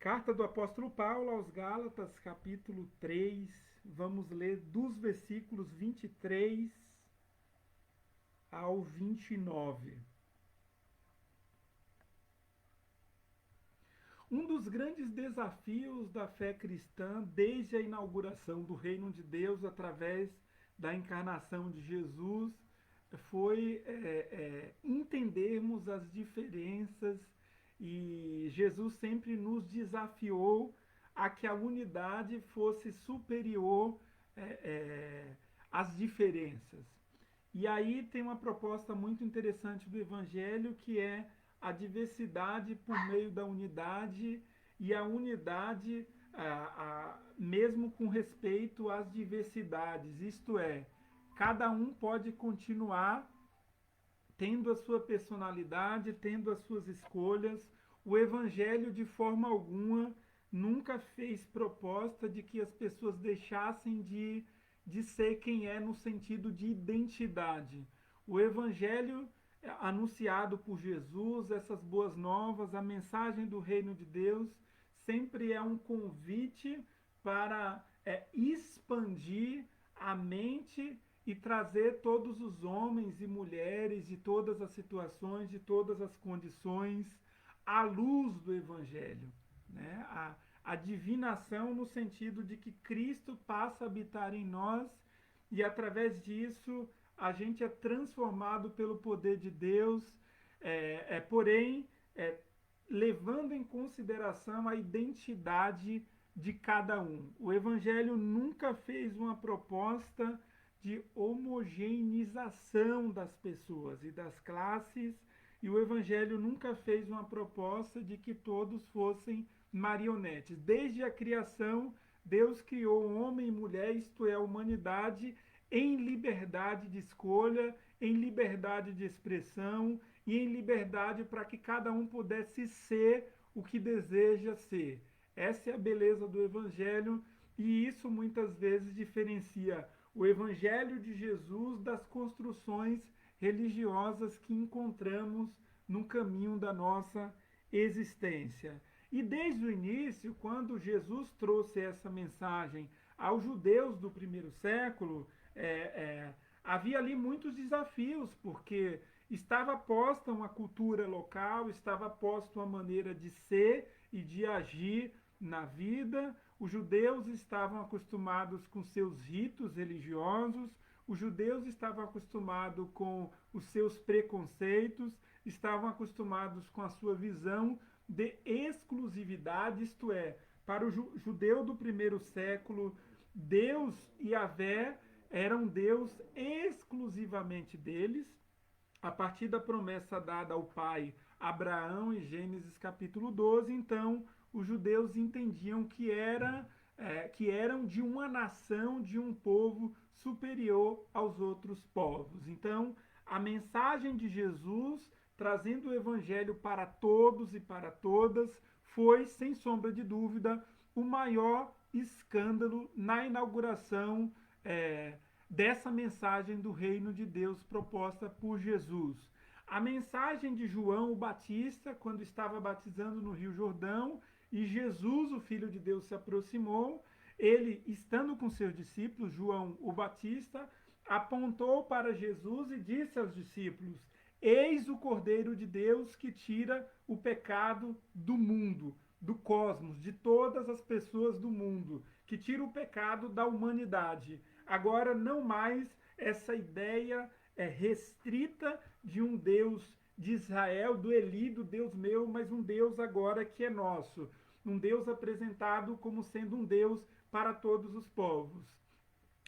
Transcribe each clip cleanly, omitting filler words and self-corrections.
Carta do apóstolo Paulo aos Gálatas, capítulo 3. Vamos ler dos versículos 23 ao 29. Um dos grandes desafios da fé cristã, desde a inauguração do reino de Deus através da encarnação de Jesus, foi entendermos as diferenças, e Jesus sempre nos desafiou a que a unidade fosse superior é, é, às diferenças. E aí tem uma proposta muito interessante do Evangelho, que é a diversidade por meio da unidade, e a unidade mesmo com respeito às diversidades, isto é, cada um pode continuar tendo a sua personalidade, tendo as suas escolhas. O Evangelho, de forma alguma, nunca fez proposta de que as pessoas deixassem de ser quem é no sentido de identidade. O Evangelho anunciado por Jesus, essas boas novas, a mensagem do reino de Deus, sempre é um convite para expandir a mente e trazer todos os homens e mulheres de todas as situações, de todas as condições, à luz do Evangelho. Né? A divinação no sentido de que Cristo passa a habitar em nós, e através disso a gente é transformado pelo poder de Deus, porém, levando em consideração a identidade de cada um. O Evangelho nunca fez uma proposta de homogeneização das pessoas e das classes, e o Evangelho nunca fez uma proposta de que todos fossem marionetes. Desde a criação, Deus criou homem e mulher, isto é, a humanidade, em liberdade de escolha, em liberdade de expressão e em liberdade para que cada um pudesse ser o que deseja ser. Essa é a beleza do Evangelho, e isso muitas vezes diferencia o Evangelho de Jesus das construções religiosas que encontramos no caminho da nossa existência. E desde o início, quando Jesus trouxe essa mensagem aos judeus do primeiro século, havia ali muitos desafios, porque estava posta uma cultura local, estava posta uma maneira de ser e de agir na vida. Os judeus estavam acostumados com seus ritos religiosos, os judeus estavam acostumados com os seus preconceitos, estavam acostumados com a sua visão de exclusividade, isto é, para o judeu do primeiro século, Deus e Yahvé eram Deus exclusivamente deles, a partir da promessa dada ao pai Abraão em Gênesis capítulo 12. Então os judeus entendiam que eram de uma nação, de um povo superior aos outros povos. Então a mensagem de Jesus, trazendo o evangelho para todos e para todas, foi, sem sombra de dúvida, o maior escândalo na inauguração dessa mensagem do reino de Deus proposta por Jesus. A mensagem de João o Batista, quando estava batizando no Rio Jordão, e Jesus, o Filho de Deus, se aproximou, ele, estando com seus discípulos, João o Batista, apontou para Jesus e disse aos discípulos: eis o Cordeiro de Deus que tira o pecado do mundo, do cosmos, de todas as pessoas do mundo, que tira o pecado da humanidade. Agora, não mais essa ideia restrita de um Deus de Israel, do Eli, do Deus meu, mas um Deus agora que é nosso. Um Deus apresentado como sendo um Deus para todos os povos.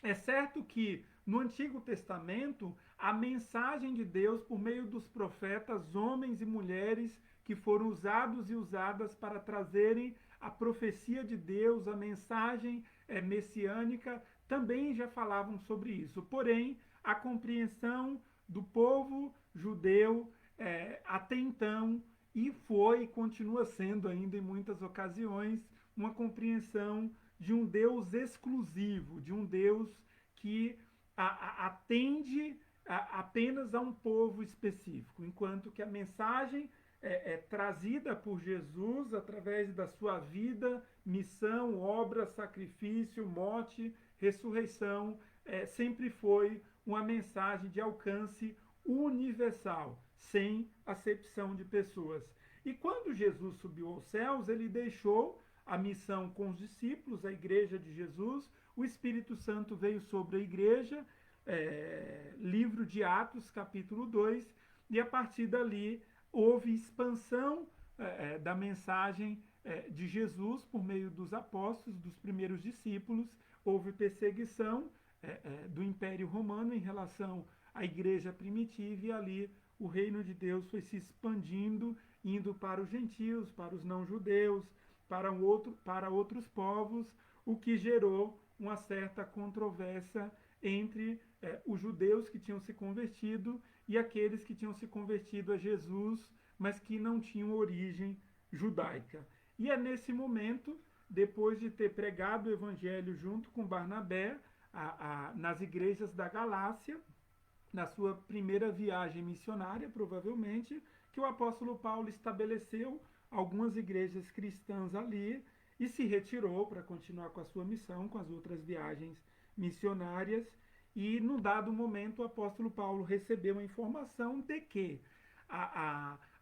É certo que no Antigo Testamento, a mensagem de Deus por meio dos profetas, homens e mulheres que foram usados e usadas para trazerem a profecia de Deus, a mensagem messiânica, também já falavam sobre isso. Porém, a compreensão do povo judeu até então, e foi e continua sendo ainda em muitas ocasiões, uma compreensão de um Deus exclusivo, de um Deus que atende apenas a um povo específico, enquanto que a mensagem trazida por Jesus através da sua vida, missão, obra, sacrifício, morte, ressurreição, sempre foi uma mensagem de alcance universal, sem acepção de pessoas. E quando Jesus subiu aos céus, ele deixou a missão com os discípulos, a igreja de Jesus, o Espírito Santo veio sobre a igreja, livro de Atos, capítulo 2, e a partir dali houve expansão da mensagem de Jesus por meio dos apóstolos, dos primeiros discípulos, houve perseguição do Império Romano em relação à igreja primitiva, e ali o reino de Deus foi se expandindo, indo para os gentios, para os não-judeus, para outros povos, o que gerou uma certa controvérsia entre os judeus que tinham se convertido e aqueles que tinham se convertido a Jesus, mas que não tinham origem judaica. E é nesse momento, depois de ter pregado o evangelho junto com Barnabé, nas igrejas da Galácia, na sua primeira viagem missionária, provavelmente, que o apóstolo Paulo estabeleceu algumas igrejas cristãs ali e se retirou para continuar com a sua missão, com as outras viagens missionárias. E, num dado momento, o apóstolo Paulo recebeu a informação de que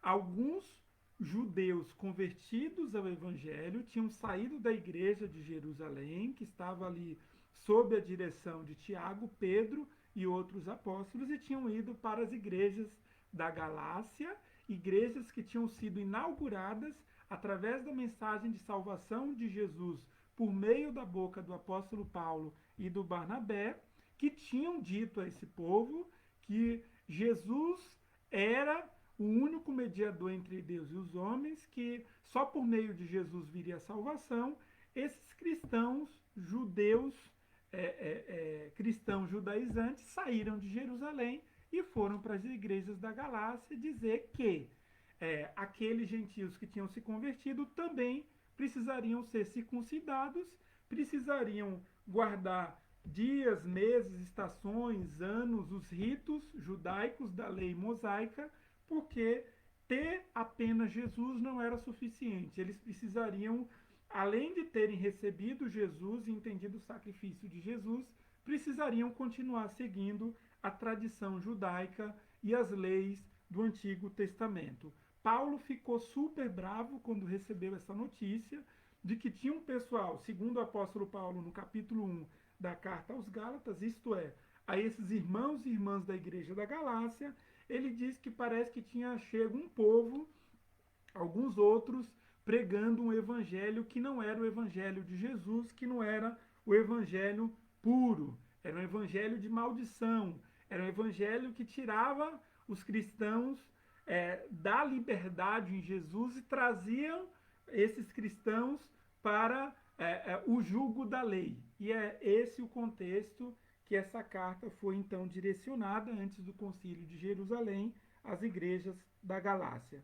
alguns judeus convertidos ao evangelho tinham saído da igreja de Jerusalém, que estava ali sob a direção de Tiago, Pedro e outros apóstolos, e tinham ido para as igrejas da Galácia, igrejas que tinham sido inauguradas através da mensagem de salvação de Jesus por meio da boca do apóstolo Paulo e do Barnabé, que tinham dito a esse povo que Jesus era o único mediador entre Deus e os homens, que só por meio de Jesus viria a salvação. Esses cristãos judeus, cristãos judaizantes, saíram de Jerusalém e foram para as igrejas da Galácia dizer que aqueles gentios que tinham se convertido também precisariam ser circuncidados, precisariam guardar dias, meses, estações, anos, os ritos judaicos da lei mosaica, porque ter apenas Jesus não era suficiente. Eles precisariam, além de terem recebido Jesus e entendido o sacrifício de Jesus, precisariam continuar seguindo a tradição judaica e as leis do Antigo Testamento. Paulo ficou super bravo quando recebeu essa notícia de que tinha um pessoal, segundo o apóstolo Paulo no capítulo 1 da carta aos Gálatas, isto é, a esses irmãos e irmãs da igreja da Galácia, ele diz que parece que tinha chego um povo, alguns outros, pregando um evangelho que não era o evangelho de Jesus, que não era o evangelho puro, era um evangelho de maldição, era um evangelho que tirava os cristãos da liberdade em Jesus e traziam esses cristãos para o jugo da lei. E é esse o contexto que essa carta foi então direcionada antes do Concílio de Jerusalém às igrejas da Galácia.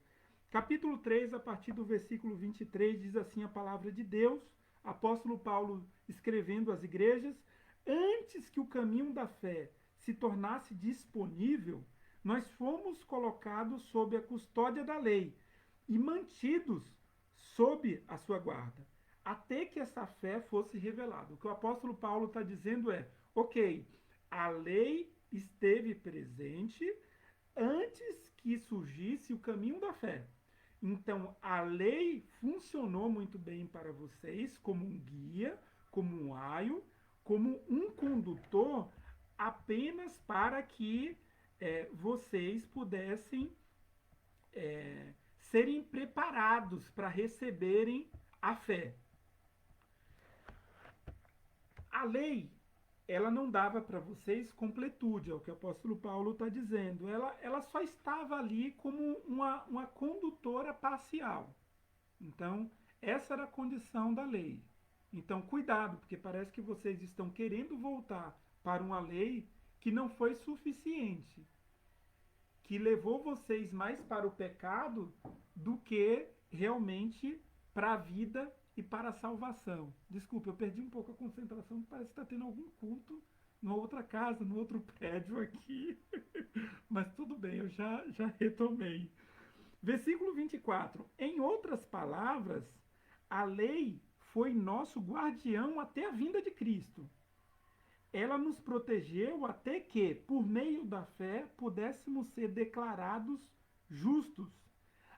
Capítulo 3, a partir do versículo 23, diz assim a palavra de Deus, apóstolo Paulo escrevendo às igrejas: antes que o caminho da fé se tornasse disponível, nós fomos colocados sob a custódia da lei e mantidos sob a sua guarda, até que essa fé fosse revelada. O que o apóstolo Paulo está dizendo é, ok, a lei esteve presente antes que surgisse o caminho da fé. Então, a lei funcionou muito bem para vocês como um guia, como um aio, como um condutor, apenas para que vocês pudessem serem preparados para receberem a fé. A lei, ela não dava para vocês completude, é o que o apóstolo Paulo está dizendo. Ela só estava ali como uma condutora parcial. Então, essa era a condição da lei. Então, cuidado, porque parece que vocês estão querendo voltar para uma lei que não foi suficiente, que levou vocês mais para o pecado do que realmente para a vida e para a salvação. Desculpa, eu perdi um pouco a concentração, parece que está tendo algum culto numa outra casa, no outro prédio aqui. Mas tudo bem, eu já retomei. Versículo 24. Em outras palavras, a lei foi nosso guardião até a vinda de Cristo. Ela nos protegeu até que, por meio da fé, pudéssemos ser declarados justos.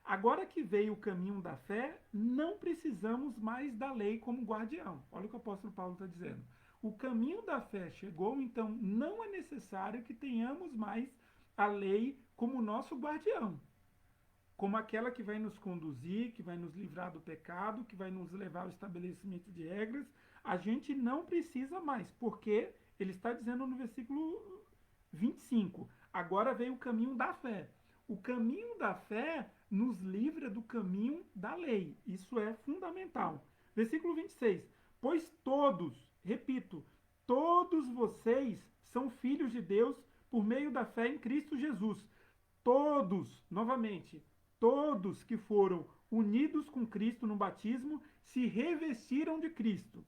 Agora que veio o caminho da fé, não precisamos mais da lei como guardião. Olha o que o apóstolo Paulo está dizendo. O caminho da fé chegou, então não é necessário que tenhamos mais a lei como nosso guardião, como aquela que vai nos conduzir, que vai nos livrar do pecado, que vai nos levar ao estabelecimento de regras. A gente não precisa mais, porque ele está dizendo no versículo 25, agora veio o caminho da fé. O caminho da fé nos livra do caminho da lei. Isso é fundamental. Versículo 26. Pois todos, repito, todos vocês são filhos de Deus por meio da fé em Cristo Jesus. Todos, novamente, todos que foram unidos com Cristo no batismo se revestiram de Cristo.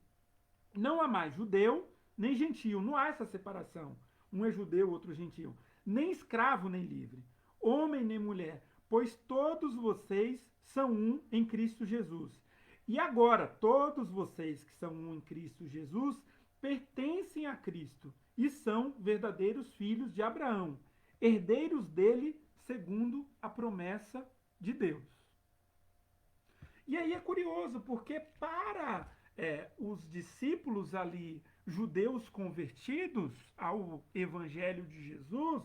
Não há mais judeu nem gentio, não há essa separação. Um é judeu, outro é gentio. Nem escravo nem livre, homem nem mulher, pois todos vocês são um em Cristo Jesus. E agora, todos vocês que são um em Cristo Jesus pertencem a Cristo e são verdadeiros filhos de Abraão, herdeiros dele segundo a promessa de Deus. E aí é curioso, porque para os discípulos ali, judeus convertidos ao Evangelho de Jesus,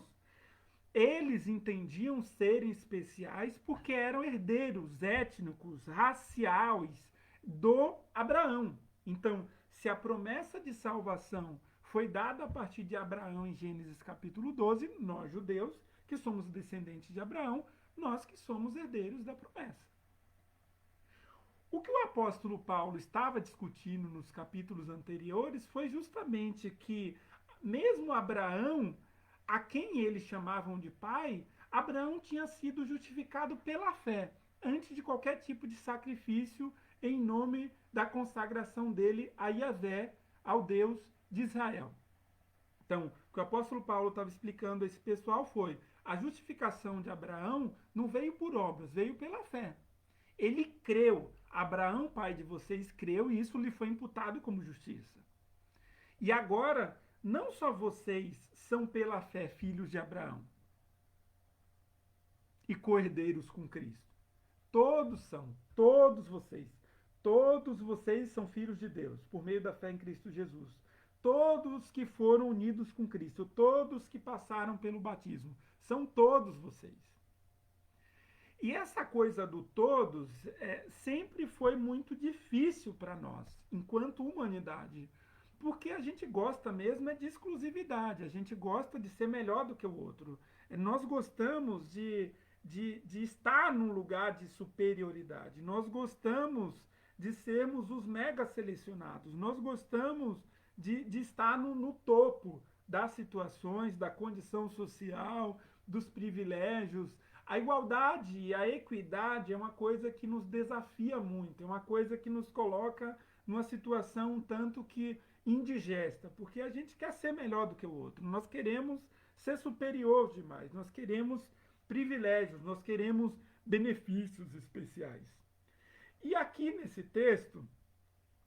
eles entendiam serem especiais porque eram herdeiros étnicos, raciais do Abraão. Então, se a promessa de salvação foi dada a partir de Abraão em Gênesis capítulo 12, nós judeus, que somos descendentes de Abraão, nós que somos herdeiros da promessa. O que o apóstolo Paulo estava discutindo nos capítulos anteriores foi justamente que, mesmo Abraão, a quem eles chamavam de pai, Abraão tinha sido justificado pela fé, antes de qualquer tipo de sacrifício, em nome da consagração dele a Yahvé, ao Deus de Israel. Então, o que o apóstolo Paulo estava explicando a esse pessoal foi: a justificação de Abraão não veio por obras, veio pela fé. Ele creu. Abraão, pai de vocês, creu e isso lhe foi imputado como justiça. E agora, não só vocês são pela fé filhos de Abraão e co-herdeiros com Cristo. Todos são, todos vocês são filhos de Deus por meio da fé em Cristo Jesus. Todos que foram unidos com Cristo, todos que passaram pelo batismo, são todos vocês. E essa coisa do todos sempre foi muito difícil para nós, enquanto humanidade, porque a gente gosta mesmo de exclusividade, a gente gosta de ser melhor do que o outro. Nós gostamos de estar num lugar de superioridade, nós gostamos de sermos os mega selecionados, nós gostamos de estar no topo das situações, da condição social, dos privilégios. A igualdade e a equidade é uma coisa que nos desafia muito, é uma coisa que nos coloca numa situação um tanto que indigesta, porque a gente quer ser melhor do que o outro, nós queremos ser superior demais, nós queremos privilégios, nós queremos benefícios especiais. E aqui nesse texto,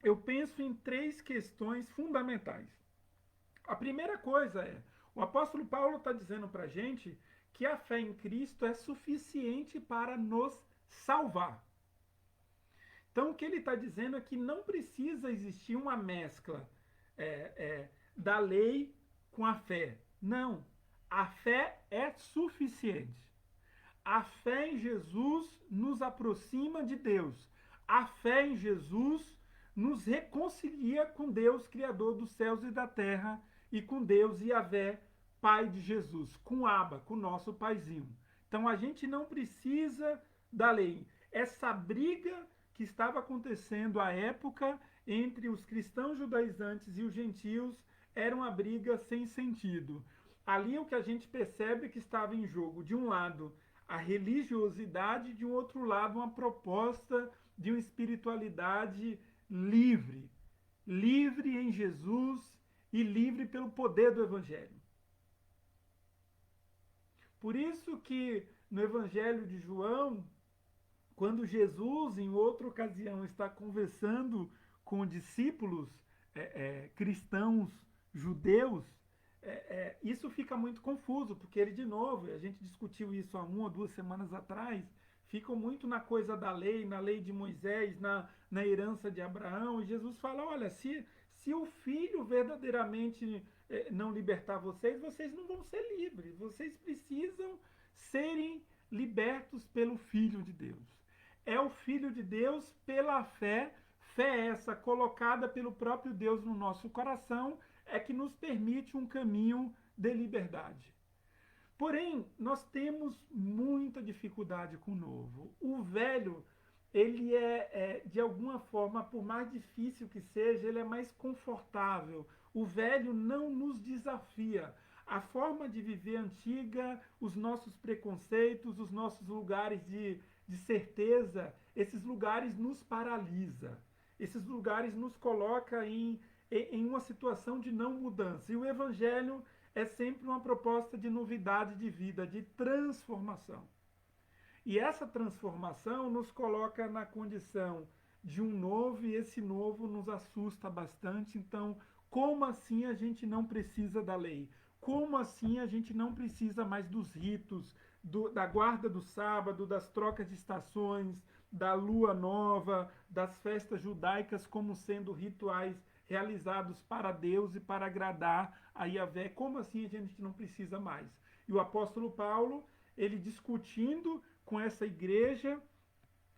eu penso em 3 questões fundamentais. A primeira coisa é, o apóstolo Paulo está dizendo para a gente que a fé em Cristo é suficiente para nos salvar. Então, o que ele está dizendo é que não precisa existir uma mescla da lei com a fé. Não, a fé é suficiente. A fé em Jesus nos aproxima de Deus. A fé em Jesus nos reconcilia com Deus, Criador dos céus e da terra, e com Deus Yahvé, Pai de Jesus, com Abba, com o nosso paizinho. Então a gente não precisa da lei. Essa briga que estava acontecendo à época entre os cristãos judaizantes e os gentios era uma briga sem sentido. Ali o que a gente percebe que estava em jogo, de um lado, a religiosidade, de um outro lado, uma proposta de uma espiritualidade livre. Livre em Jesus e livre pelo poder do Evangelho. Por isso que no Evangelho de João, quando Jesus, em outra ocasião, está conversando com discípulos cristãos, judeus, isso fica muito confuso, porque ele, de novo, a gente discutiu isso há 1 ou 2 semanas atrás, ficam muito na coisa da lei, na lei de Moisés, na herança de Abraão, e Jesus fala, olha, se o filho verdadeiramente não libertar vocês, vocês não vão ser livres, vocês precisam serem libertos pelo Filho de Deus. É o Filho de Deus pela fé, fé essa colocada pelo próprio Deus no nosso coração, é que nos permite um caminho de liberdade. Porém, nós temos muita dificuldade com o novo. O velho, ele de alguma forma, por mais difícil que seja, ele é mais confortável. O velho não nos desafia. A forma de viver antiga, os nossos preconceitos, os nossos lugares de certeza, esses lugares nos paralisa. Esses lugares nos coloca em uma situação de não mudança. E o evangelho é sempre uma proposta de novidade de vida, de transformação. E essa transformação nos coloca na condição de um novo, e esse novo nos assusta bastante. Então, como assim a gente não precisa da lei? Como assim a gente não precisa mais dos ritos, da guarda do sábado, das trocas de estações, da lua nova, das festas judaicas como sendo rituais realizados para Deus e para agradar a Yahvé? Como assim a gente não precisa mais? E o apóstolo Paulo, ele discutindo com essa igreja,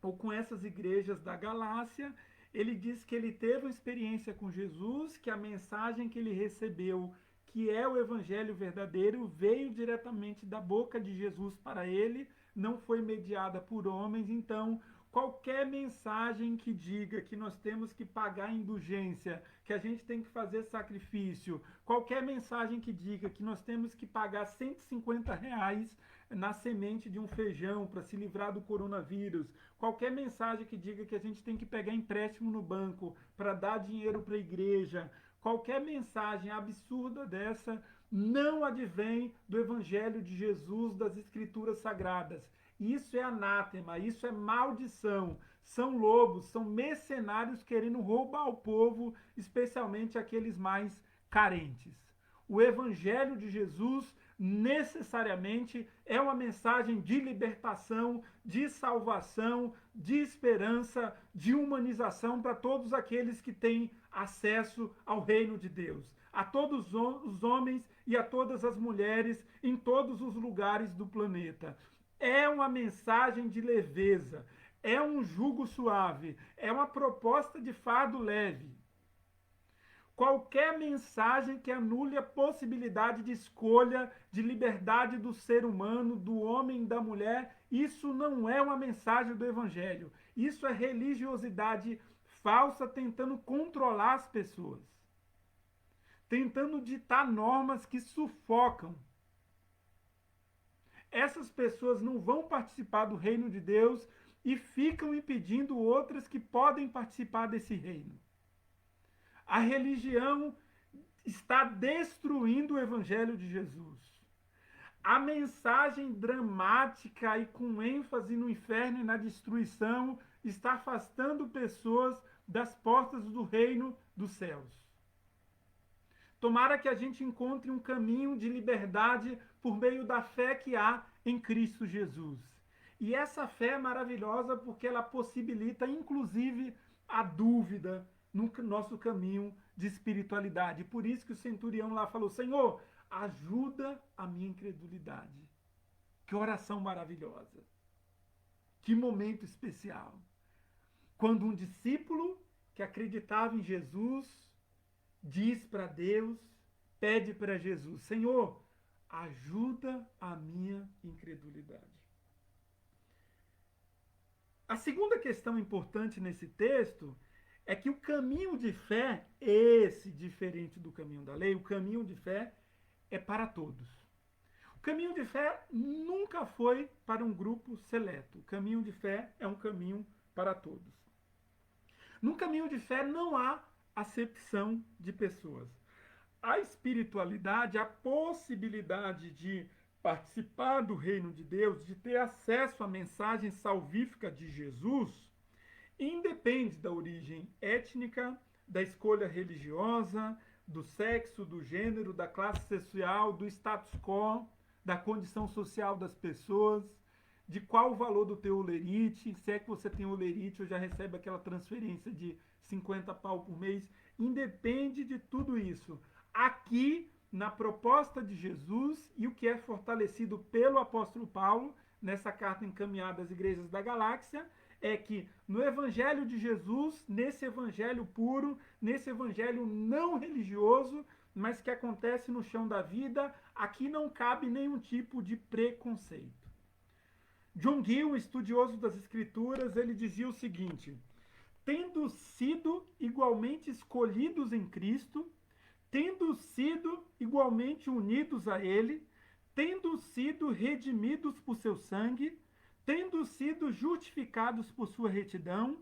ou com essas igrejas da Galácia, ele diz que ele teve uma experiência com Jesus, que a mensagem que ele recebeu, que é o evangelho verdadeiro, veio diretamente da boca de Jesus para ele, não foi mediada por homens. Então, qualquer mensagem que diga que nós temos que pagar indulgência, que a gente tem que fazer sacrifício, qualquer mensagem que diga que nós temos que pagar R$ 150 na semente de um feijão para se livrar do coronavírus, qualquer mensagem que diga que a gente tem que pegar empréstimo no banco para dar dinheiro para a igreja, qualquer mensagem absurda dessa não advém do evangelho de Jesus, das escrituras sagradas. Isso é anátema, isso é maldição. São lobos, são mercenários querendo roubar o povo, especialmente aqueles mais carentes. O evangelho de Jesus necessariamente é uma mensagem de libertação, de salvação, de esperança, de humanização para todos aqueles que têm acesso ao reino de Deus. A todos os homens e a todas as mulheres em todos os lugares do planeta. É uma mensagem de leveza, é um jugo suave, é uma proposta de fardo leve. Qualquer mensagem que anule a possibilidade de escolha, de liberdade do ser humano, do homem e da mulher, isso não é uma mensagem do evangelho. Isso é religiosidade falsa tentando controlar as pessoas, tentando ditar normas que sufocam. Essas pessoas não vão participar do reino de Deus e ficam impedindo outras que podem participar desse reino. A religião está destruindo o evangelho de Jesus. A mensagem dramática e com ênfase no inferno e na destruição está afastando pessoas das portas do reino dos céus. Tomara que a gente encontre um caminho de liberdade por meio da fé que há em Cristo Jesus. E essa fé é maravilhosa porque ela possibilita, inclusive, a dúvida no nosso caminho de espiritualidade. Por isso que o centurião lá falou: Senhor, ajuda a minha incredulidade. Que oração maravilhosa. Que momento especial. Quando um discípulo que acreditava em Jesus diz para Deus, pede para Jesus: Senhor, ajuda a minha incredulidade. A segunda questão importante nesse texto é que o caminho de fé, esse diferente do caminho da lei, o caminho de fé é para todos. O caminho de fé nunca foi para um grupo seleto. O caminho de fé é um caminho para todos. No caminho de fé não há acepção de pessoas. A espiritualidade, a possibilidade de participar do reino de Deus, de ter acesso à mensagem salvífica de Jesus, independe da origem étnica, da escolha religiosa, do sexo, do gênero, da classe social, do status quo, da condição social das pessoas, de qual o valor do teu olerite, se é que você tem olerite ou já recebe aquela transferência de 50 pau por mês, independe de tudo isso. Aqui, na proposta de Jesus e o que é fortalecido pelo apóstolo Paulo, nessa carta encaminhada às igrejas da galáxia, é que no evangelho de Jesus, nesse evangelho puro, nesse evangelho não religioso, mas que acontece no chão da vida, aqui não cabe nenhum tipo de preconceito. John Gill, um estudioso das escrituras, ele dizia o seguinte: tendo sido igualmente escolhidos em Cristo, tendo sido igualmente unidos a ele, tendo sido redimidos por seu sangue, tendo sido justificados por sua retidão,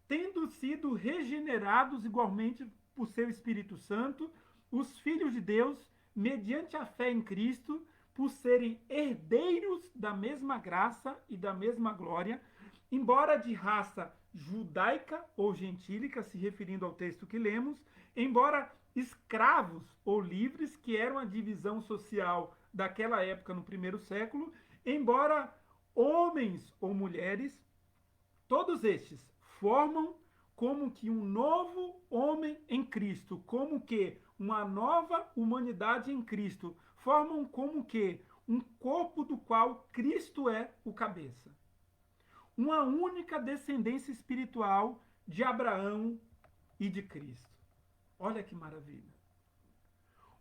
tendo sido regenerados igualmente por seu Espírito Santo, os filhos de Deus, mediante a fé em Cristo, por serem herdeiros da mesma graça e da mesma glória, embora de raça judaica ou gentílica, se referindo ao texto que lemos, embora escravos ou livres, que eram a divisão social daquela época no primeiro século, embora homens ou mulheres, todos estes formam como que um novo homem em Cristo, como que uma nova humanidade em Cristo, formam como que um corpo do qual Cristo é o cabeça. Uma única descendência espiritual de Abraão e de Cristo. Olha que maravilha.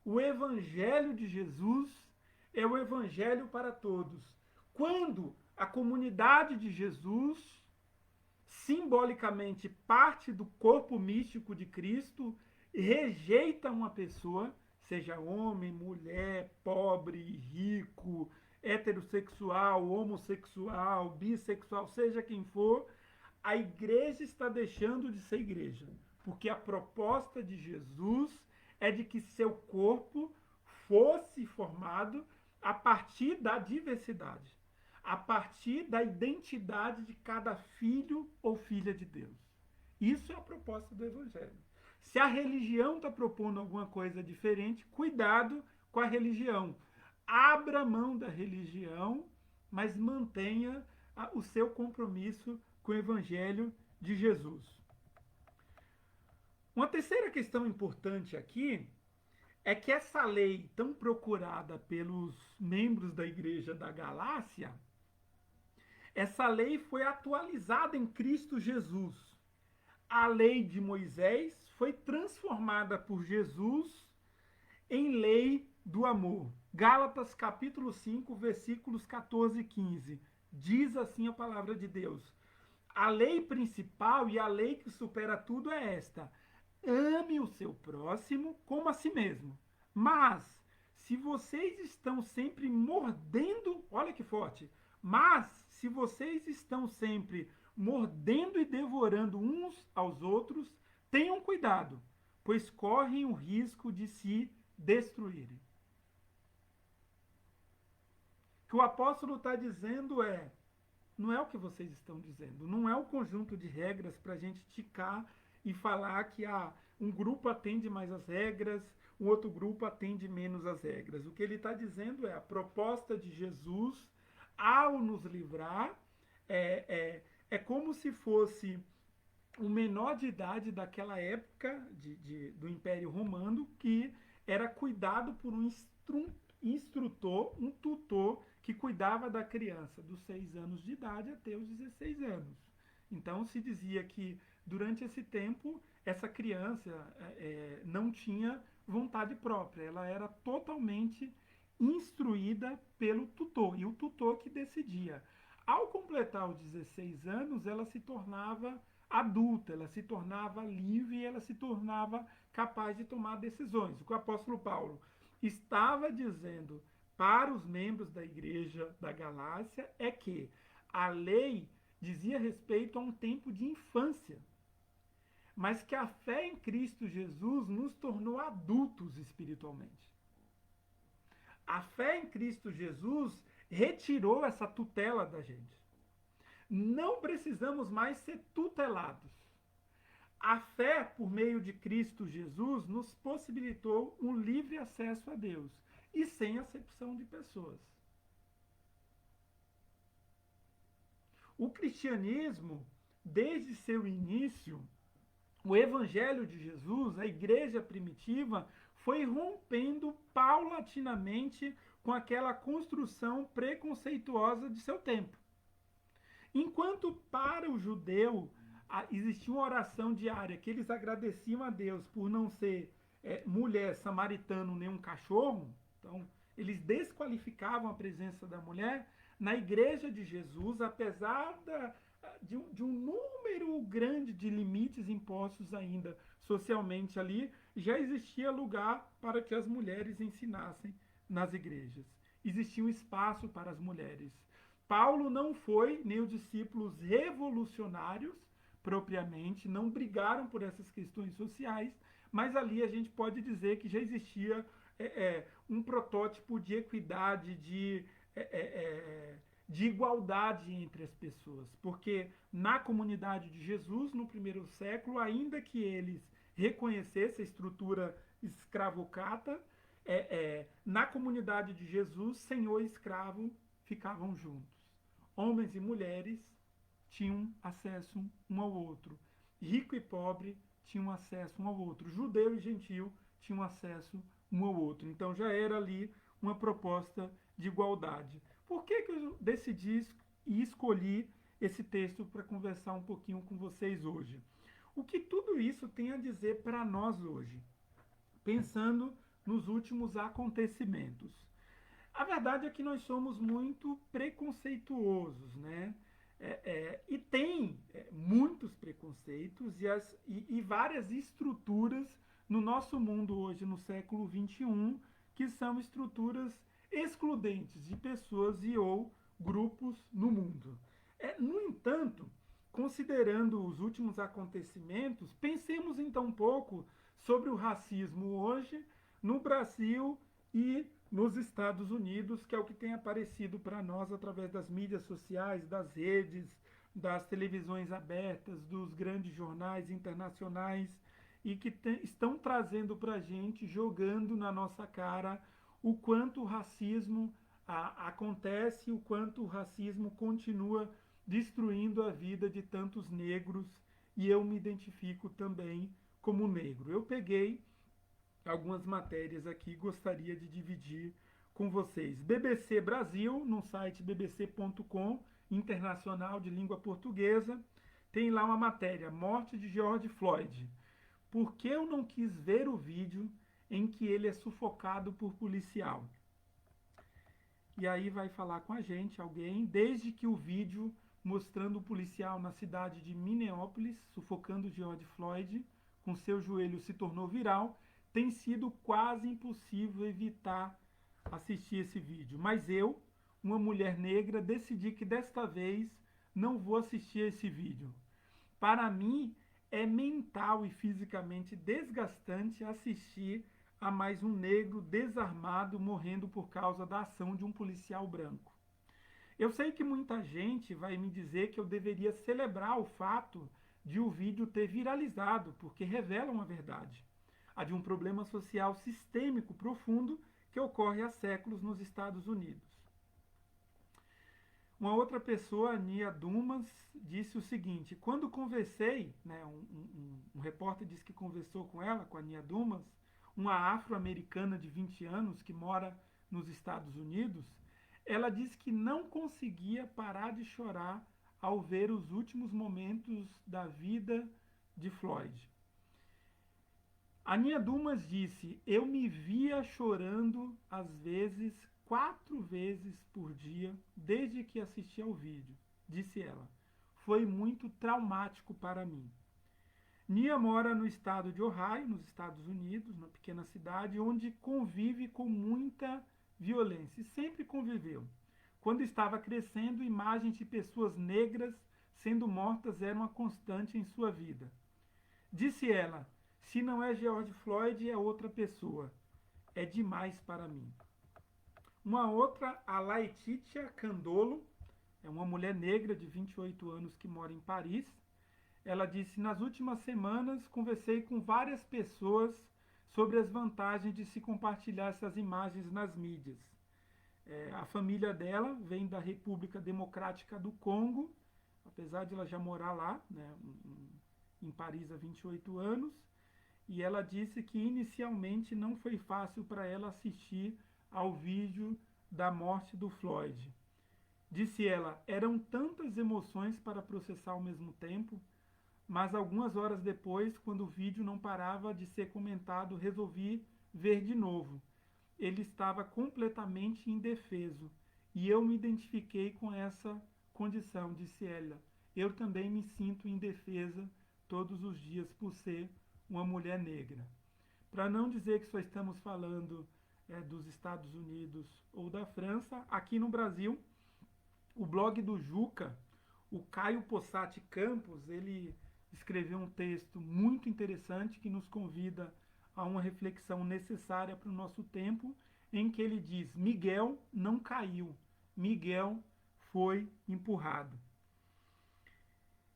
O evangelho de Jesus é o evangelho para todos. Quando a comunidade de Jesus, simbolicamente parte do corpo místico de Cristo, rejeita uma pessoa, seja homem, mulher, pobre, rico, heterossexual, homossexual, bissexual, seja quem for, a igreja está deixando de ser igreja. Porque a proposta de Jesus é de que seu corpo fosse formado a partir da diversidade, a partir da identidade de cada filho ou filha de Deus. Isso é a proposta do Evangelho. Se a religião está propondo alguma coisa diferente, cuidado com a religião. Abra mão da religião, mas mantenha o seu compromisso com o Evangelho de Jesus. Uma terceira questão importante aqui é que essa lei tão procurada pelos membros da Igreja da Galácia, essa lei foi atualizada em Cristo Jesus. A lei de Moisés foi transformada por Jesus em lei do amor. Gálatas capítulo 5, versículos 14 e 15. Diz assim a palavra de Deus: a lei principal e a lei que supera tudo é esta: ame o seu próximo como a si mesmo. Mas, se vocês estão sempre mordendo, olha que forte, mas se vocês estão sempre mordendo e devorando uns aos outros, tenham cuidado, pois correm o risco de se destruírem. O que o apóstolo está dizendo não é o que vocês estão dizendo, não é o conjunto de regras para a gente ticar e falar que um grupo atende mais as regras, um outro grupo atende menos as regras. O que ele está dizendo é a proposta de Jesus ao nos livrar, é como se fosse o menor de idade daquela época do Império Romano, que era cuidado por um instrutor, um tutor, que cuidava da criança dos 6 anos de idade até os 16 anos. Então se dizia que durante esse tempo essa criança não tinha vontade própria, ela era totalmente instruída pelo tutor, e o tutor que decidia. Ao completar os 16 anos, ela se tornava adulta, ela se tornava livre e ela se tornava capaz de tomar decisões. O que o apóstolo Paulo estava dizendo para os membros da igreja da Galácia é que a lei dizia respeito a um tempo de infância, mas que a fé em Cristo Jesus nos tornou adultos espiritualmente. A fé em Cristo Jesus retirou essa tutela da gente. Não precisamos mais ser tutelados. A fé por meio de Cristo Jesus nos possibilitou um livre acesso a Deus e sem acepção de pessoas. O cristianismo, desde seu início, o evangelho de Jesus, a igreja primitiva, foi rompendo paulatinamente com aquela construção preconceituosa de seu tempo. Enquanto para o judeu existia uma oração diária que eles agradeciam a Deus por não ser mulher, samaritano, nem um cachorro, então eles desqualificavam a presença da mulher, na igreja de Jesus, apesar de um número grande de limites impostos ainda socialmente ali, já existia lugar para que as mulheres ensinassem nas igrejas. Existia um espaço para as mulheres. Paulo não foi, nem os discípulos revolucionários, propriamente, não brigaram por essas questões sociais, mas ali a gente pode dizer que já existia um protótipo de equidade, de igualdade entre as pessoas. Porque na comunidade de Jesus, no primeiro século, ainda que eles reconhecessem a estrutura escravocrata, na comunidade de Jesus, senhor e escravo ficavam juntos. Homens e mulheres tinham acesso um ao outro. Rico e pobre tinham acesso um ao outro. Judeu e gentil tinham acesso um ao outro. Então já era ali uma proposta de igualdade. Por que eu decidi e escolhi esse texto para conversar um pouquinho com vocês hoje? O que tudo isso tem a dizer para nós hoje? Pensando nos últimos acontecimentos. A verdade é que nós somos muito preconceituosos, né? E tem muitos preconceitos e várias estruturas no nosso mundo hoje, no século XXI, que são estruturas excludentes de pessoas e ou grupos no mundo. No entanto, considerando os últimos acontecimentos, pensemos então um pouco sobre o racismo hoje no Brasil e nos Estados Unidos, que é o que tem aparecido para nós através das mídias sociais, das redes, das televisões abertas, dos grandes jornais internacionais e que estão trazendo para a gente, jogando na nossa cara o quanto o racismo acontece, o quanto o racismo continua destruindo a vida de tantos negros, e eu me identifico também como negro. Eu peguei algumas matérias aqui e gostaria de dividir com vocês. BBC Brasil, no site bbc.com, internacional de língua portuguesa, tem lá uma matéria, Morte de George Floyd. Por que eu não quis ver o vídeo em que ele é sufocado por policial? E aí vai falar com a gente alguém, desde que o vídeo mostrando o policial na cidade de Minneapolis, sufocando George Floyd, com seu joelho se tornou viral, tem sido quase impossível evitar assistir esse vídeo. Mas eu, uma mulher negra, decidi que desta vez não vou assistir esse vídeo. Para mim, é mental e fisicamente desgastante assistir a mais um negro desarmado morrendo por causa da ação de um policial branco. Eu sei que muita gente vai me dizer que eu deveria celebrar o fato de o vídeo ter viralizado, porque revela uma verdade, a de um problema social sistêmico profundo que ocorre há séculos nos Estados Unidos. Uma outra pessoa, Nia Dumas, disse o seguinte: quando conversei, né, um repórter disse que conversou com ela, com a Nia Dumas, uma afro-americana de 20 anos que mora nos Estados Unidos, ela disse que não conseguia parar de chorar ao ver os últimos momentos da vida de Floyd. A Nia Dumas disse: eu me via chorando às vezes 4 vezes por dia desde que assisti ao vídeo, disse ela. Foi muito traumático para mim. Nia mora no estado de Ohio, nos Estados Unidos, numa pequena cidade, onde convive com muita violência, e sempre conviveu. Quando estava crescendo, imagens de pessoas negras sendo mortas eram uma constante em sua vida. Disse ela: se não é George Floyd, é outra pessoa. É demais para mim. Uma outra, a Laetitia Candolo, é uma mulher negra de 28 anos que mora em Paris. Ela disse: nas últimas semanas conversei com várias pessoas sobre as vantagens de se compartilhar essas imagens nas mídias. A família dela vem da República Democrática do Congo, apesar de ela já morar lá, né, em Paris há 28 anos, e ela disse que inicialmente não foi fácil para ela assistir ao vídeo da morte do Floyd. Disse ela: eram tantas emoções para processar ao mesmo tempo, mas algumas horas depois, quando o vídeo não parava de ser comentado, resolvi ver de novo. Ele estava completamente indefeso e eu me identifiquei com essa condição, disse ela. Eu também me sinto indefesa todos os dias por ser uma mulher negra. Para não dizer que só estamos falando dos Estados Unidos ou da França, aqui no Brasil, o blog do Juca, o Caio Possati Campos, ele escreveu um texto muito interessante que nos convida a uma reflexão necessária para o nosso tempo, em que ele diz: Miguel não caiu, Miguel foi empurrado.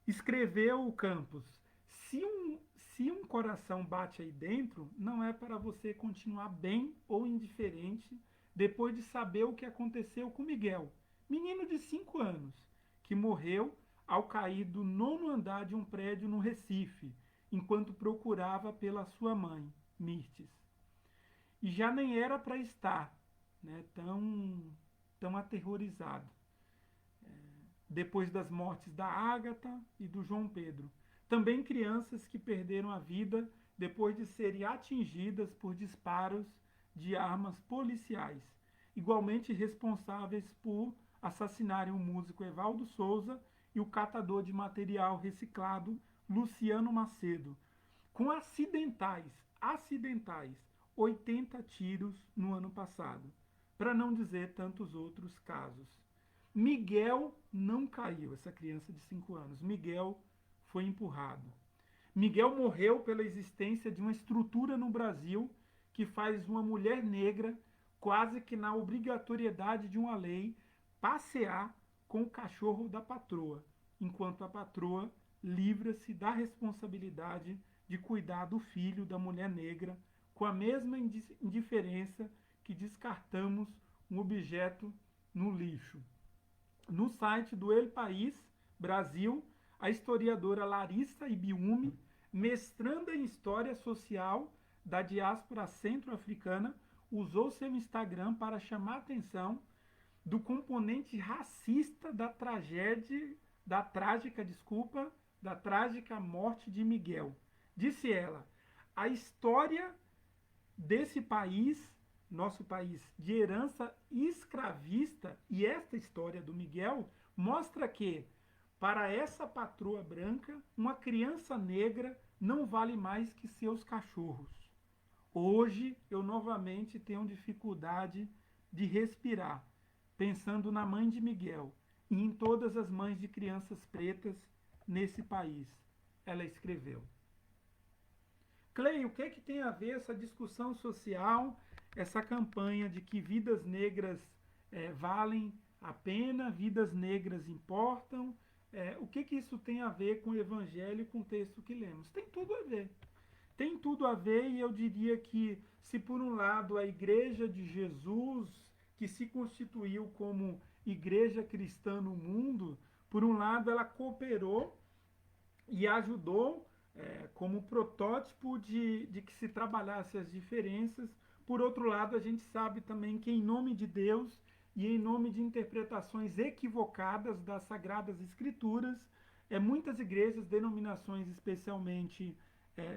Escreveu o Campos: se um coração bate aí dentro, não é para você continuar bem ou indiferente depois de saber o que aconteceu com Miguel, menino de 5 anos, que morreu ao cair do 9º andar de um prédio no Recife, enquanto procurava pela sua mãe, Mirtes. E já nem era para estar, né, tão aterrorizado. Depois das mortes da Ágata e do João Pedro. Também crianças que perderam a vida depois de serem atingidas por disparos de armas policiais, igualmente responsáveis por assassinarem o músico Evaldo Souza e o catador de material reciclado Luciano Macedo, com acidentais 80 tiros no ano passado, para não dizer tantos outros casos. Miguel não caiu, essa criança de 5 anos. Miguel foi empurrado. Miguel morreu pela existência de uma estrutura no Brasil que faz uma mulher negra, quase que na obrigatoriedade de uma lei, passear com o cachorro da patroa, enquanto a patroa livra-se da responsabilidade de cuidar do filho da mulher negra, com a mesma indiferença que descartamos um objeto no lixo. No site do El País Brasil, a historiadora Larissa Ibiúme, mestranda em História Social da diáspora centro-africana, usou seu Instagram para chamar a atenção do componente racista da trágica morte de Miguel. Disse ela: a história desse país, nosso país, de herança escravista, e esta história do Miguel mostra que, para essa patroa branca, uma criança negra não vale mais que seus cachorros. Hoje eu novamente tenho dificuldade de respirar, pensando na mãe de Miguel e em todas as mães de crianças pretas nesse país. Ela escreveu. Clay, o que é que tem a ver essa discussão social, essa campanha de que vidas negras valem a pena, vidas negras importam? O que isso tem a ver com o Evangelho e com o texto que lemos? Tem tudo a ver. Tem tudo a ver, e eu diria que, se por um lado a Igreja de Jesus, que se constituiu como igreja cristã no mundo, por um lado ela cooperou e ajudou como protótipo de que se trabalhasse as diferenças. Por outro lado, a gente sabe também que, em nome de Deus e em nome de interpretações equivocadas das Sagradas Escrituras, muitas igrejas, denominações especialmente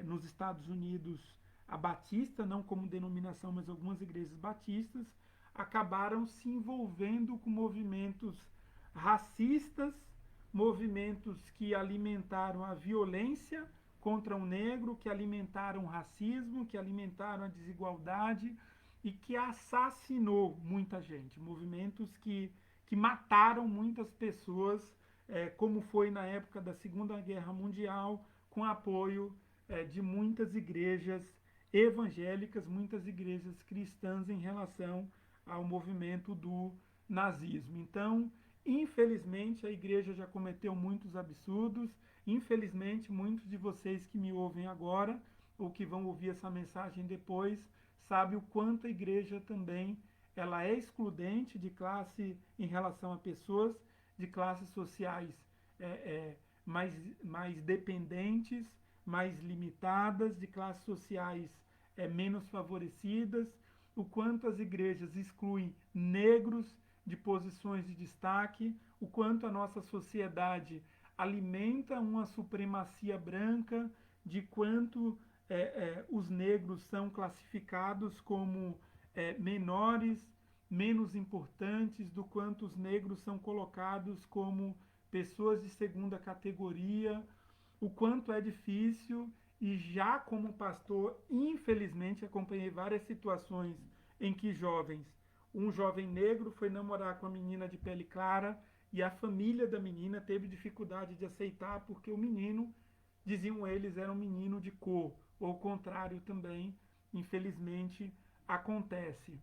nos Estados Unidos, a Batista, não como denominação, mas algumas igrejas batistas, acabaram se envolvendo com movimentos racistas, movimentos que alimentaram a violência contra o negro, que alimentaram o racismo, que alimentaram a desigualdade e que assassinou muita gente. Movimentos que mataram muitas pessoas, como foi na época da Segunda Guerra Mundial, com apoio de muitas igrejas evangélicas, muitas igrejas cristãs em relação ao movimento do nazismo. Então, infelizmente, a igreja já cometeu muitos absurdos. Infelizmente, muitos de vocês que me ouvem agora, ou que vão ouvir essa mensagem depois, sabem o quanto a igreja também ela é excludente de classe em relação a pessoas de classes sociais é, é, mais, mais dependentes, mais limitadas, de classes sociais menos favorecidas, o quanto as igrejas excluem negros de posições de destaque, o quanto a nossa sociedade alimenta uma supremacia branca, de quanto os negros são classificados como menores, menos importantes, do quanto os negros são colocados como pessoas de segunda categoria, o quanto é difícil. E já como pastor, infelizmente, acompanhei várias situações em que um jovem negro foi namorar com a menina de pele clara e a família da menina teve dificuldade de aceitar porque o menino, diziam eles, era um menino de cor. Ou o contrário também, infelizmente, acontece.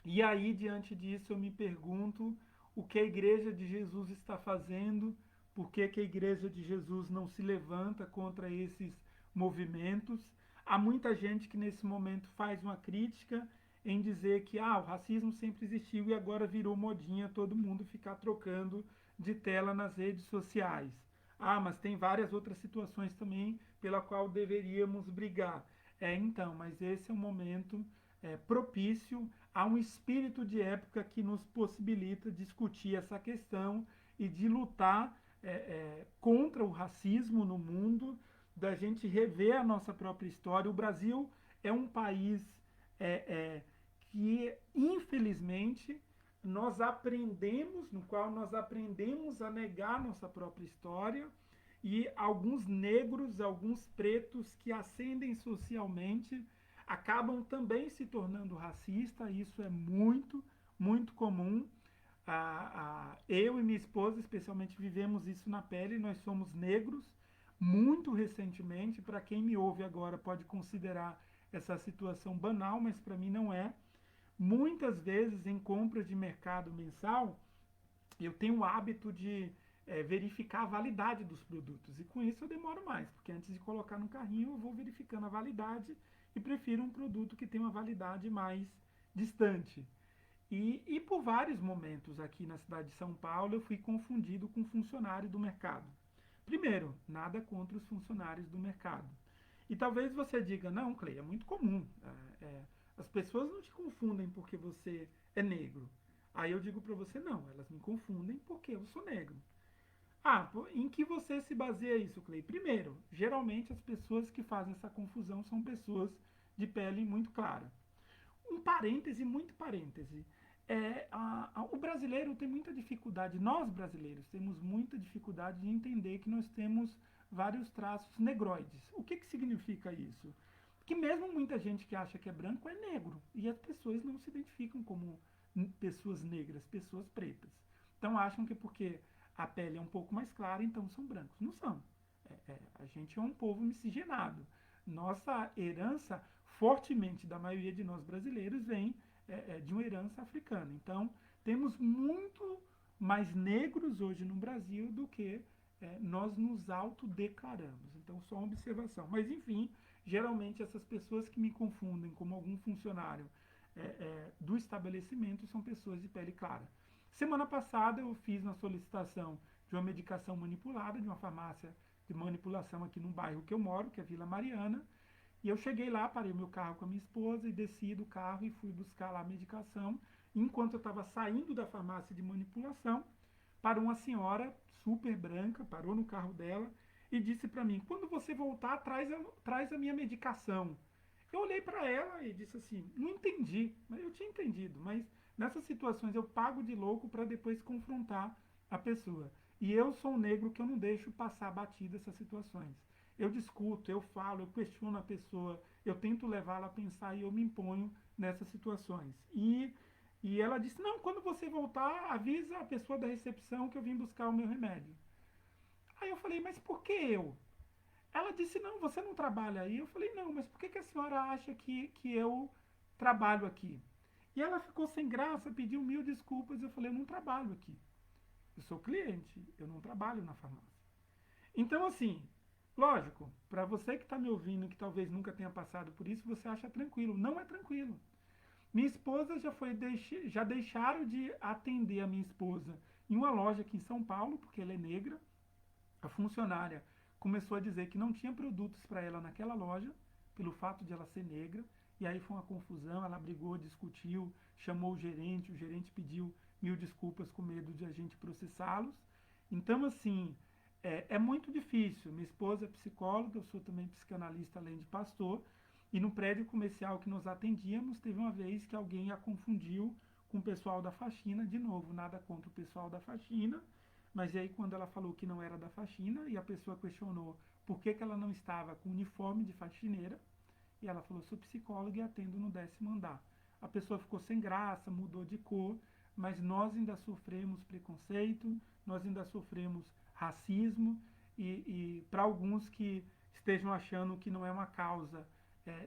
E aí, diante disso, eu me pergunto o que a Igreja de Jesus está fazendo, por que a Igreja de Jesus não se levanta contra esses movimentos. Há muita gente que nesse momento faz uma crítica em dizer que o racismo sempre existiu e agora virou modinha todo mundo ficar trocando de tela nas redes sociais. Mas tem várias outras situações também pela qual deveríamos brigar. Então, mas esse é um momento propício a um espírito de época que nos possibilita discutir essa questão e de lutar contra o racismo no mundo, da gente rever a nossa própria história. O Brasil é um país que, infelizmente, no qual nós aprendemos a negar nossa própria história, e alguns negros, alguns pretos que ascendem socialmente acabam também se tornando racistas. Isso é muito, muito comum. Eu e minha esposa, especialmente, vivemos isso na pele. Nós somos negros. Muito recentemente, para quem me ouve agora pode considerar essa situação banal, mas para mim não é. Muitas vezes em compras de mercado mensal, eu tenho o hábito de verificar a validade dos produtos. E com isso eu demoro mais, porque antes de colocar no carrinho eu vou verificando a validade e prefiro um produto que tem uma validade mais distante. E por vários momentos aqui na cidade de São Paulo eu fui confundido com funcionário do mercado. Primeiro, nada contra os funcionários do mercado. E talvez você diga, não, Clay, é muito comum. As pessoas não te confundem porque você é negro. Aí eu digo para você, não, elas me confundem porque eu sou negro. Em que você se baseia isso, Clay? Primeiro, geralmente as pessoas que fazem essa confusão são pessoas de pele muito clara. Um parêntese, muito parêntese. O brasileiro tem muita dificuldade, nós brasileiros temos muita dificuldade de entender que nós temos vários traços negroides. O que significa isso? Que mesmo muita gente que acha que é branco é negro, e as pessoas não se identificam como pessoas negras, pessoas pretas. Então acham que porque a pele é um pouco mais clara, então são brancos. Não são. A gente é um povo miscigenado. Nossa herança, fortemente da maioria de nós brasileiros, vem de uma herança africana. Então, temos muito mais negros hoje no Brasil do que nós nos autodeclaramos. Então, só uma observação. Mas, enfim, geralmente essas pessoas que me confundem como algum funcionário do estabelecimento são pessoas de pele clara. Semana passada eu fiz uma solicitação de uma medicação manipulada, de uma farmácia de manipulação aqui no bairro que eu moro, que é Vila Mariana, e eu cheguei lá, parei o meu carro com a minha esposa e desci do carro e fui buscar lá a medicação. Enquanto eu estava saindo da farmácia de manipulação, parou uma senhora super branca, parou no carro dela e disse para mim, quando você voltar, traz a minha medicação. Eu olhei para ela e disse assim, não entendi, mas eu tinha entendido, mas nessas situações eu pago de louco para depois confrontar a pessoa. E eu sou um negro que eu não deixo passar batida essas situações. Eu discuto, eu falo, eu questiono a pessoa, eu tento levá-la a pensar e eu me imponho nessas situações. E ela disse, não, quando você voltar, avisa a pessoa da recepção que eu vim buscar o meu remédio. Aí eu falei, mas por que eu? Ela disse, não, você não trabalha aí. Eu falei, não, mas por que a senhora acha que eu trabalho aqui? E ela ficou sem graça, pediu 1000 desculpas. Eu falei, eu não trabalho aqui. Eu sou cliente, eu não trabalho na farmácia. Então, assim, lógico, para você que está me ouvindo, que talvez nunca tenha passado por isso, você acha tranquilo. Não é tranquilo. Minha esposa já deixaram de atender a minha esposa em uma loja aqui em São Paulo, porque ela é negra. A funcionária começou a dizer que não tinha produtos para ela naquela loja, pelo fato de ela ser negra, e aí foi uma confusão, ela brigou, discutiu, chamou o gerente pediu 1000 desculpas com medo de a gente processá-los. Então, assim, é muito difícil. Minha esposa é psicóloga, eu sou também psicanalista além de pastor, e no prédio comercial que nós atendíamos, teve uma vez que alguém a confundiu com o pessoal da faxina, de novo, nada contra o pessoal da faxina, mas aí quando ela falou que não era da faxina e a pessoa questionou por que ela não estava com uniforme de faxineira, e ela falou, sou psicóloga e atendo no 10º andar. A pessoa ficou sem graça, mudou de cor, mas nós ainda sofremos preconceito, nós ainda sofremos racismo, e para alguns que estejam achando que não é uma causa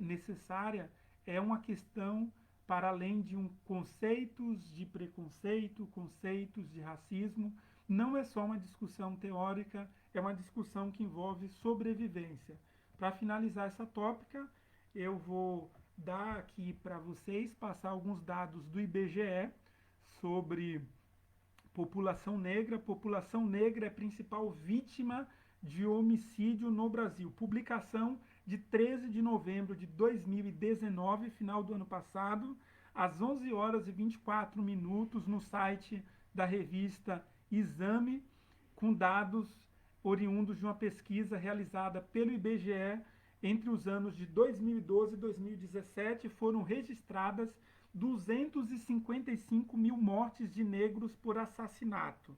necessária, é uma questão para além de conceitos de preconceito, conceitos de racismo. Não é só uma discussão teórica, é uma discussão que envolve sobrevivência. Para finalizar essa tópica, eu vou dar aqui para vocês, passar alguns dados do IBGE sobre população negra. População negra é a principal vítima de homicídio no Brasil. Publicação de 13 de novembro de 2019, final do ano passado, às 11 horas e 24 minutos, no site da revista Exame, com dados oriundos de uma pesquisa realizada pelo IBGE entre os anos de 2012 e 2017. Foram registradas 255 mil mortes de negros por assassinato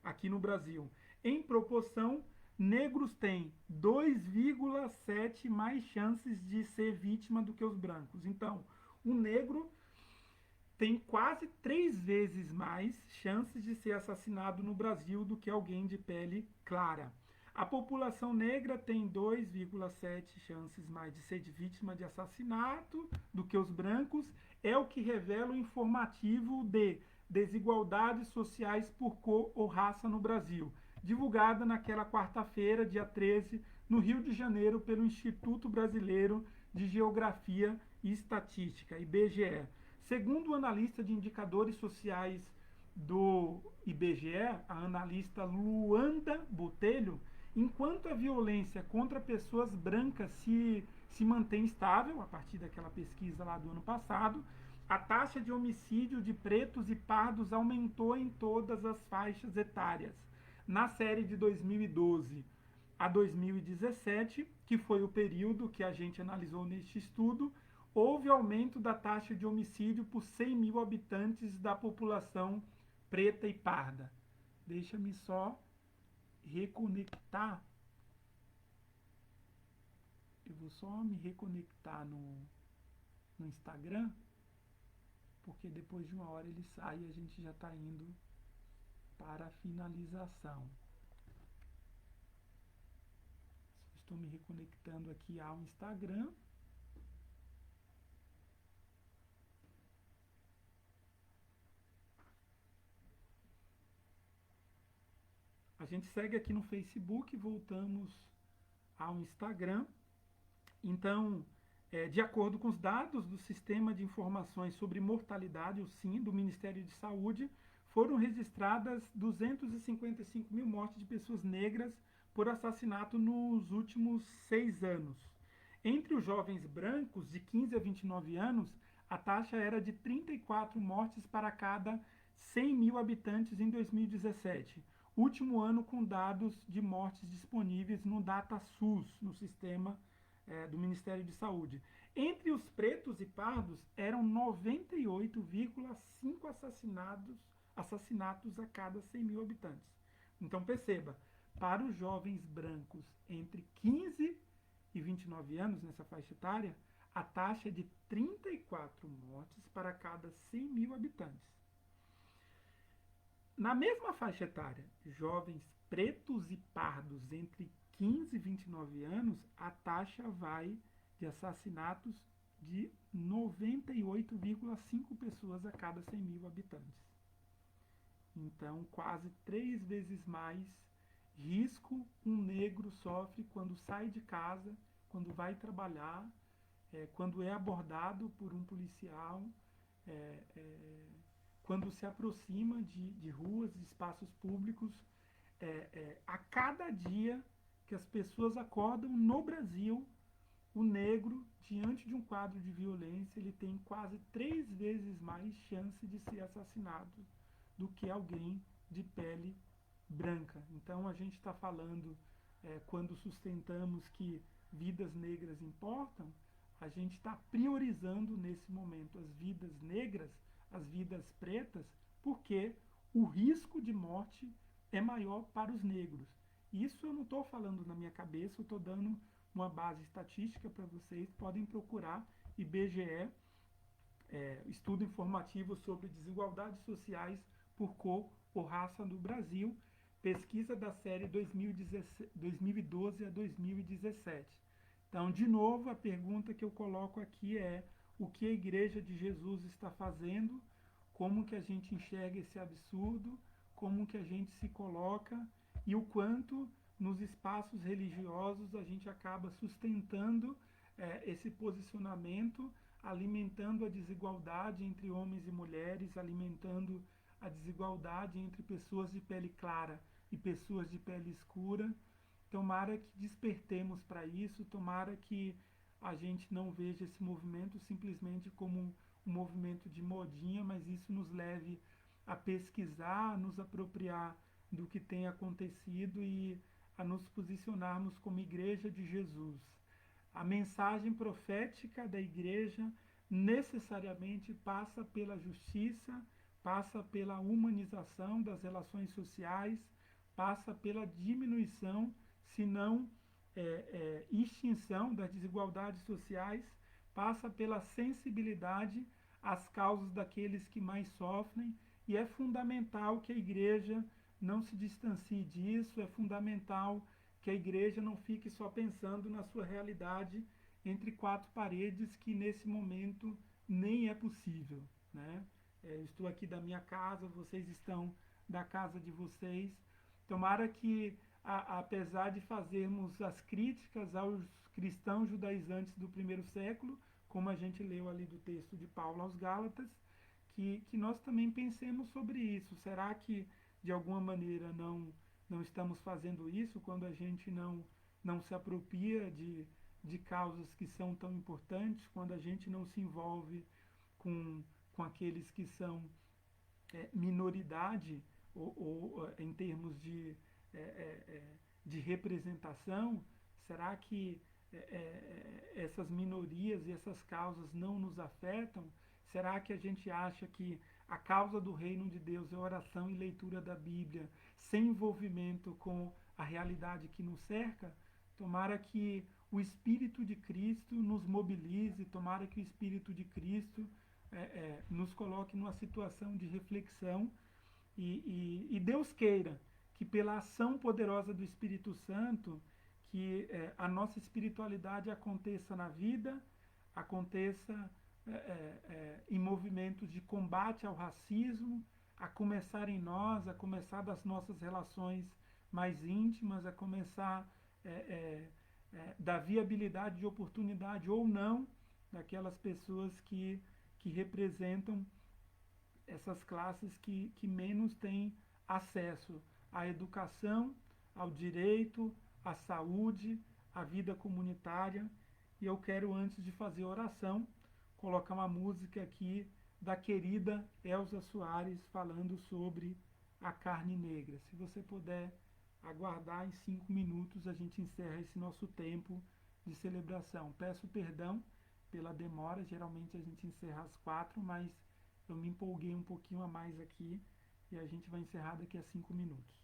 aqui no Brasil. Em proporção, negros têm 2,7 mais chances de ser vítima do que os brancos. Então, o negro tem quase 3 vezes mais chances de ser assassinado no Brasil do que alguém de pele clara. A população negra tem 2,7 chances mais de ser vítima de assassinato do que os brancos. É o que revela o informativo de desigualdades sociais por cor ou raça no Brasil, divulgada naquela quarta-feira, dia 13, no Rio de Janeiro, pelo Instituto Brasileiro de Geografia e Estatística, IBGE. Segundo o analista de indicadores sociais do IBGE, a analista Luanda Botelho, enquanto a violência contra pessoas brancas se mantém estável, a partir daquela pesquisa lá do ano passado, a taxa de homicídio de pretos e pardos aumentou em todas as faixas etárias. Na série de 2012 a 2017, que foi o período que a gente analisou neste estudo, houve aumento da taxa de homicídio por 100 mil habitantes da população preta e parda. Deixa-me só reconectar. Eu vou só me reconectar no Instagram, porque depois de uma hora ele sai e a gente já está indo para a finalização. Estou me reconectando aqui ao Instagram. A gente segue aqui no Facebook, voltamos ao Instagram. Então, de acordo com os dados do Sistema de Informações sobre Mortalidade, o SIM, do Ministério de Saúde, foram registradas 255 mil mortes de pessoas negras por assassinato nos últimos 6 anos. Entre os jovens brancos de 15 a 29 anos, a taxa era de 34 mortes para cada 100 mil habitantes em 2017. Último ano com dados de mortes disponíveis no DataSUS, no sistema do Ministério de Saúde. Entre os pretos e pardos, eram 98,5 assassinatos a cada 100 mil habitantes. Então perceba, para os jovens brancos entre 15 e 29 anos, nessa faixa etária, a taxa é de 34 mortes para cada 100 mil habitantes. Na mesma faixa etária, jovens pretos e pardos entre 15 e 29 anos, a taxa vai de assassinatos de 98,5 pessoas a cada 100 mil habitantes. Então, quase 3 vezes mais risco um negro sofre quando sai de casa, quando vai trabalhar, quando é abordado por um policial, é, é, quando se aproxima de ruas, de espaços públicos. A cada dia que as pessoas acordam no Brasil, o negro, diante de um quadro de violência, ele tem quase 3 vezes mais chance de ser assassinado do que alguém de pele branca. Então a gente está falando, quando sustentamos que vidas negras importam, a gente está priorizando nesse momento as vidas negras, as vidas pretas, porque o risco de morte é maior para os negros. Isso eu não estou falando na minha cabeça, eu estou dando uma base estatística para vocês, podem procurar IBGE, estudo informativo sobre desigualdades sociais por cor ou raça no Brasil, pesquisa da série 2012 a 2017. Então, de novo, a pergunta que eu coloco aqui é: o que a Igreja de Jesus está fazendo? Como que a gente enxerga esse absurdo? Como que a gente se coloca? E o quanto nos espaços religiosos a gente acaba sustentando esse posicionamento, alimentando a desigualdade entre homens e mulheres, alimentando a desigualdade entre pessoas de pele clara e pessoas de pele escura. Tomara que despertemos para isso, tomara que a gente não veja esse movimento simplesmente como um movimento de modinha, mas isso nos leve a pesquisar, a nos apropriar do que tem acontecido e a nos posicionarmos como Igreja de Jesus. A mensagem profética da Igreja necessariamente passa pela justiça, passa pela humanização das relações sociais, passa pela diminuição, se não extinção das desigualdades sociais, passa pela sensibilidade às causas daqueles que mais sofrem, e é fundamental que a Igreja não se distancie disso, é fundamental que a Igreja não fique só pensando na sua realidade entre quatro paredes, que nesse momento nem é possível, né? Estou aqui da minha casa, vocês estão da casa de vocês. Tomara que, apesar de fazermos as críticas aos cristãos judaizantes do primeiro século, como a gente leu ali do texto de Paulo aos Gálatas, que nós também pensemos sobre isso. Será que, de alguma maneira, não estamos fazendo isso quando a gente não se apropria de causas que são tão importantes, quando a gente não se envolve com aqueles que são minoridade, ou em termos de representação? Será que essas minorias e essas causas não nos afetam? Será que a gente acha que a causa do reino de Deus é oração e leitura da Bíblia, sem envolvimento com a realidade que nos cerca? Tomara que o Espírito de Cristo nos mobilize, tomara que o Espírito de Cristo nos coloque numa situação de reflexão, e Deus queira que, pela ação poderosa do Espírito Santo, que a nossa espiritualidade aconteça na vida, aconteça em movimentos de combate ao racismo, a começar em nós, a começar das nossas relações mais íntimas, a começar da viabilidade de oportunidade ou não daquelas pessoas que representam essas classes que menos têm acesso à educação, ao direito, à saúde, à vida comunitária. E eu quero, antes de fazer oração, colocar uma música aqui da querida Elza Soares, falando sobre a carne negra. Se você puder aguardar, em 5 minutos a gente encerra esse nosso tempo de celebração. Peço perdão pela demora, geralmente a gente encerra às 4, mas eu me empolguei um pouquinho a mais aqui e a gente vai encerrar daqui a 5 minutos.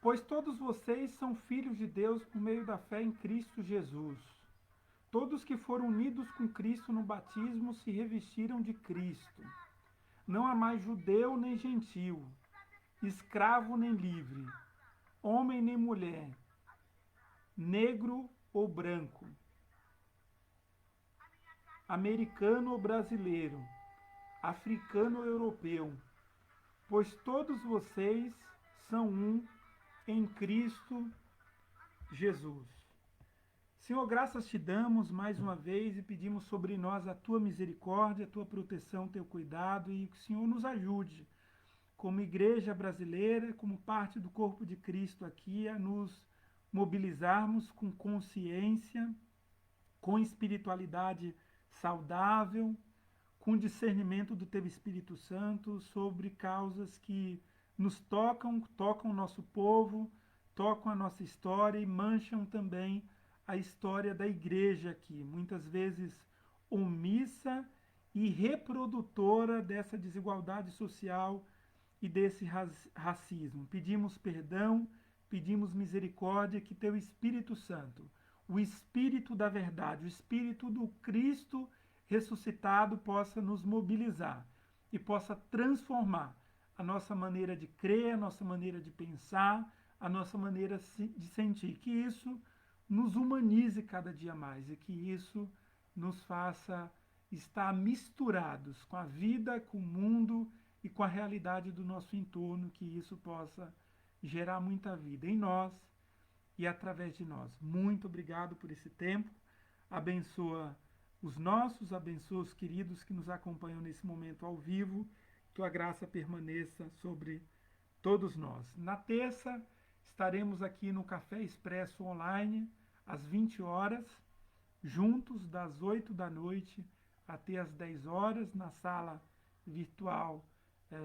Pois todos vocês são filhos de Deus por meio da fé em Cristo Jesus. Todos que foram unidos com Cristo no batismo se revestiram de Cristo. Não há mais judeu nem gentil, escravo nem livre, homem nem mulher, negro ou branco, americano ou brasileiro, africano ou europeu, pois todos vocês são um em Cristo Jesus. Senhor, graças te damos mais uma vez e pedimos sobre nós a tua misericórdia, a tua proteção, teu cuidado e que o Senhor nos ajude, como igreja brasileira, como parte do corpo de Cristo aqui, a nos mobilizarmos com consciência, com espiritualidade saudável, com discernimento do teu Espírito Santo sobre causas que nos tocam o nosso povo, tocam a nossa história e mancham também a história da igreja aqui, muitas vezes omissa e reprodutora dessa desigualdade social e desse racismo. Pedimos perdão, pedimos misericórdia, que teu Espírito Santo, o Espírito da verdade, o Espírito do Cristo ressuscitado possa nos mobilizar e possa transformar a nossa maneira de crer, a nossa maneira de pensar, a nossa maneira de sentir. Que isso nos humanize cada dia mais e que isso nos faça estar misturados com a vida, com o mundo e com a realidade do nosso entorno, que isso possa gerar muita vida em nós e através de nós. Muito obrigado por esse tempo. Abençoa os nossos, abençoa os queridos que nos acompanham nesse momento ao vivo. Tua graça permaneça sobre todos nós. Na terça, estaremos aqui no Café Expresso Online, às 20 horas, juntos, das 8 da noite até às 10 horas, na sala virtual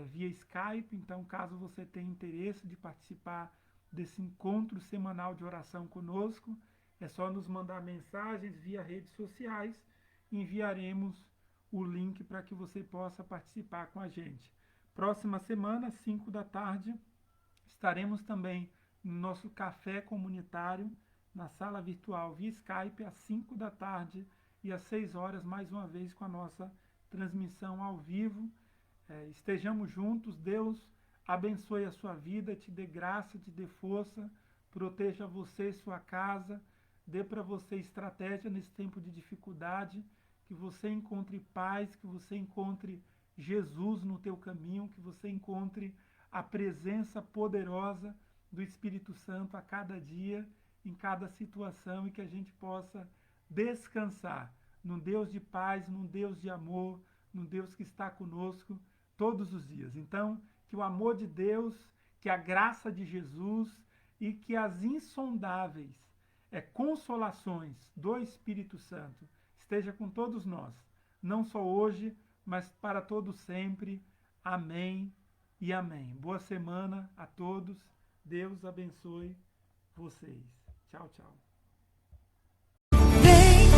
via Skype. Então, caso você tenha interesse de participar desse encontro semanal de oração conosco, é só nos mandar mensagens via redes sociais e enviaremos o link para que você possa participar com a gente. Próxima semana, 5 da tarde, estaremos também no nosso café comunitário, na sala virtual via Skype, às 5 da tarde e às 6 horas, mais uma vez, com a nossa transmissão ao vivo. Estejamos juntos. Deus abençoe a sua vida, te dê graça, te dê força, proteja você e sua casa, dê para você estratégia nesse tempo de dificuldade, que você encontre paz, que você encontre Jesus no teu caminho, que você encontre a presença poderosa do Espírito Santo a cada dia, em cada situação, e que a gente possa descansar num Deus de paz, num Deus de amor, num Deus que está conosco todos os dias. Então, que o amor de Deus, que a graça de Jesus e que as insondáveis consolações do Espírito Santo esteja com todos nós, não só hoje, mas para todos sempre. Amém e amém. Boa semana a todos. Deus abençoe vocês. Tchau, tchau. Vem,